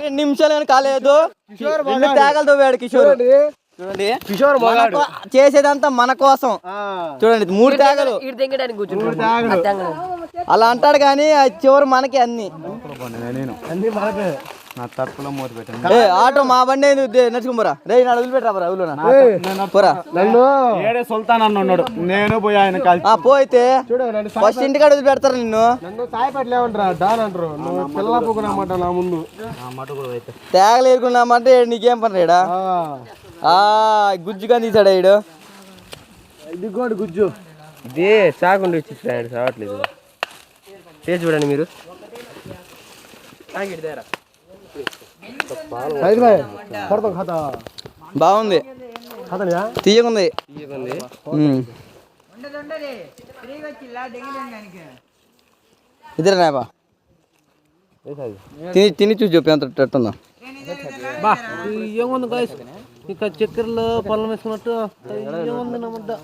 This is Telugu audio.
2 నిమిషాలు కాలేదు తేగలతో వేడు కిషోర్. చూడండి కిషోర్ చేసేదంతా మన కోసం. చూడండి 3 తేగలు అలా అంటాడు కానీ చివరి మనకి అన్ని ఆటో మా బండి నడుచుకుపోరా రే నాడు వదిలిపెట్టరా సుల్తాన్ నేను పోయి ఆయన పోయితే ఫస్ట్ ఇంటికాడ వదిలిపెడతారు నిన్ను. తేగలు ఏరుకున్నామంటే నీకేం పని రేడా గుజ్జుగా తీసాడా ఈడు. ఇది కూడా గుజ్జు ఇదే చాకుండా వచ్చేసాడు చావట్లేదు. చేసి చూడండి మీరు. బాగుంది తీయకుంది. ఇద్దరు నాయబా తిని చూసి చెప్పి ఎంత ఎట్టుందో. ఏముంది ఇక చక్కెరలో పొలం వేసుకున్నట్టు ఏముంది నమ్ముద్దా.